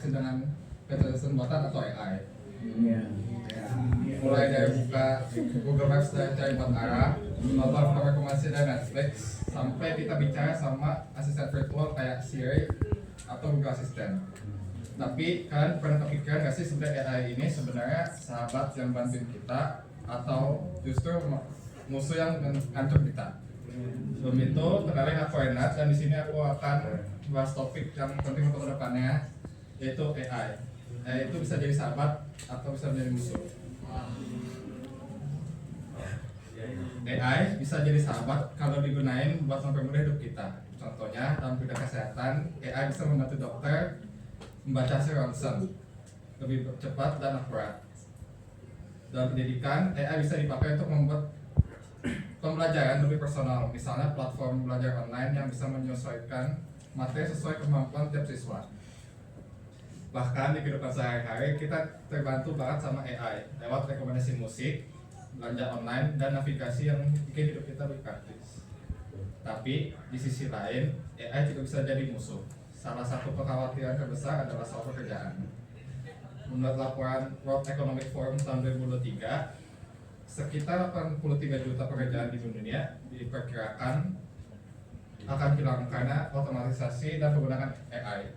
berinteraksi dengan kecerdasan buatan atau AI. Mulai dari buka Google Maps dan cari buat arah, nonton rekomendasi dari Netflix, sampai kita bicara sama asisten virtual kayak Siri atau Google Assistant. Tapi kalian pernah kepikiran nggak sih sebenarnya AI ini sebenarnya sahabat yang bantuin kita atau justru musuh yang ngancur kita? Sebelum itu, kenalin aku Renat dan di sini aku akan bahas topik yang penting untuk kedepannya, yaitu AI. AI itu bisa jadi sahabat atau bisa menjadi musuh. AI bisa jadi sahabat kalau digunain buat mempermudah hidup kita. Contohnya dalam bidang kesehatan, AI bisa membantu dokter membaca hasil ronsen lebih cepat dan akurat. Dalam pendidikan, AI bisa dipakai untuk membuat pembelajaran lebih personal, misalnya platform belajar online yang bisa menyesuaikan materi sesuai kemampuan tiap siswa. Bahkan di kehidupan sehari-hari kita terbantu banget sama AI lewat rekomendasi musik, belanja online, dan navigasi yang bikin hidup kita lebih praktis. Tapi di sisi lain, AI juga bisa jadi musuh. Salah satu kekhawatiran terbesar adalah soal pekerjaan. Menurut laporan World Economic Forum tahun 2023, sekitar 83 juta pekerjaan di dunia diperkirakan akan hilang karena otomatisasi dan penggunaan AI.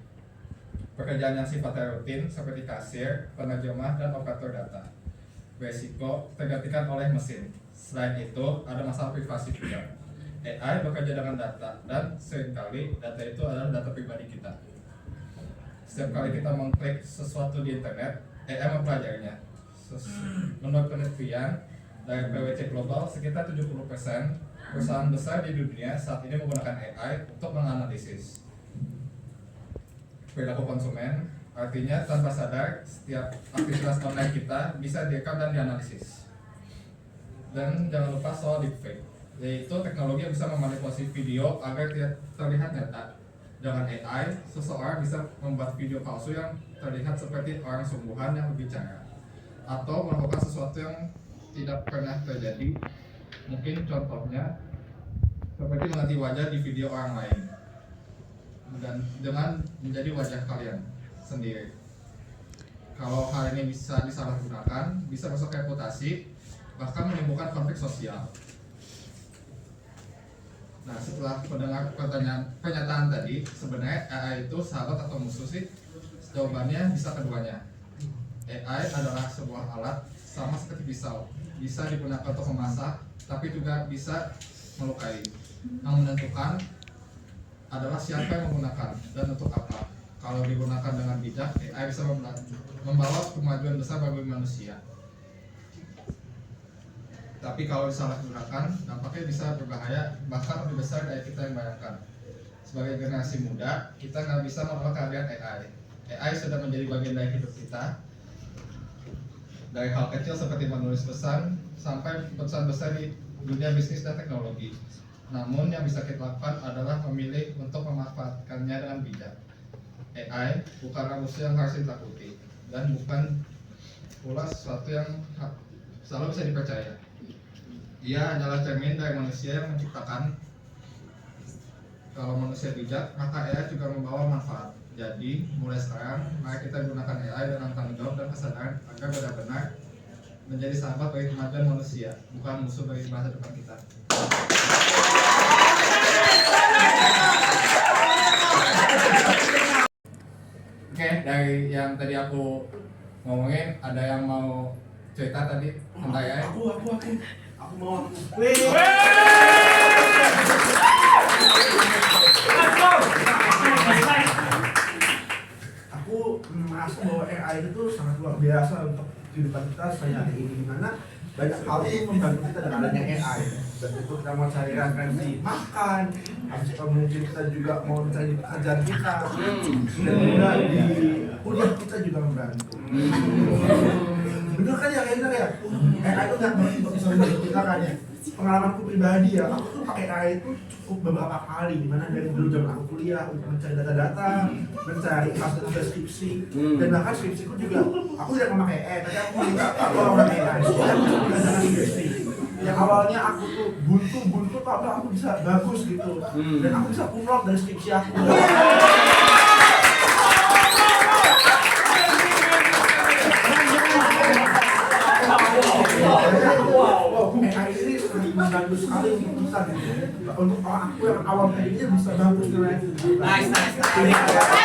Pekerjaan yang sifatnya rutin seperti kasir, penerjemah, dan operator data berisiko tergantikan oleh mesin. Selain itu, ada masalah privasi juga. AI bekerja dengan data dan seringkali data itu adalah data pribadi kita. Setiap kali kita mengklik sesuatu di internet, AI mempelajarinya. Menurut penelitian dari PwC Global, sekitar 70% perusahaan besar di dunia saat ini menggunakan AI untuk menganalisis perilaku konsumen. Artinya tanpa sadar, setiap aktivitas online kita bisa direkam dan dianalisis. Dan jangan lupa soal deepfake, yaitu teknologi yang bisa memanipulasi video agar tidak terlihat nyata. Dengan AI, seseorang bisa membuat video palsu yang terlihat seperti orang sungguhan yang berbicara, atau melakukan sesuatu yang tidak pernah terjadi. Mungkin contohnya seperti mengganti wajah di video orang lain dan dengan menjadi wajah kalian sendiri. Kalau hal ini bisa disalahgunakan, bisa merusak reputasi, bahkan menimbulkan konflik sosial. Nah, setelah mendengar pernyataan tadi, sebenarnya AI itu sahabat atau musuh sih? Jawabannya bisa keduanya. AI adalah sebuah alat sama seperti pisau, bisa digunakan untuk memasak, tapi juga bisa melukai. Yang menentukan adalah siapa yang menggunakan dan untuk apa. Kalau digunakan dengan bijak, AI bisa membawa kemajuan besar bagi manusia. Tapi kalau disalahgunakan, dampaknya bisa berbahaya, bahkan lebih besar dari kita yang bayangkan. Sebagai generasi muda, kita nggak bisa menolak kehadiran AI. AI sudah menjadi bagian dari hidup kita. Dari hal kecil seperti menulis pesan, sampai pesan besar di dunia bisnis dan teknologi. Namun yang bisa kita lakukan adalah memilih untuk memanfaatkannya dengan bijak. AI bukanlah musuh yang harus ditakuti, dan bukan pula sesuatu yang selalu bisa dipercaya. Ia adalah cermin dari manusia yang menciptakan. Kalau manusia bijak, maka AI juga membawa manfaat. Jadi, mulai sekarang, mari kita gunakan AI dengan tanggung jawab dan kesadaran agar benar-benar menjadi sahabat bagi kemajuan manusia, bukan musuh bagi masa depan kita. Oke, dari yang tadi aku ngomongin, ada yang mau cerita tadi tentang AI? Aku mau. Aku merasa bahwa AI itu sangat luar biasa untuk kehidupan kita sehari-hari ini, dimana banyak hal itu membantu kita dengan adanya AI. Dan itu kita mau cari referensi makan, habis itu mungkin kita juga mau mencari pekerjaan kita, dan juga di kuliah kita juga membantu. Bener kan ya, bener ya? AI itu nggak bisa membantu kita kan ya? Pengalamanku pribadi ya, aku tuh pakai AI itu cukup beberapa kali, dimana dari dulu zaman aku kuliah untuk mencari data-data, mencari hasil deskripsi, dan bahkan skripsiku juga aku tidak memakai AI, tapi aku minta orang AI supaya aku bisa belajar skripsi. Yang awalnya aku tuh buntu tapi aku bisa bagus gitu, dan aku bisa kumlot dari skripsi aku. Wow, AI ini sangat membantu sekali untuk kita gitu. Untuk aku yang awam tadinya bisa bantu Nice.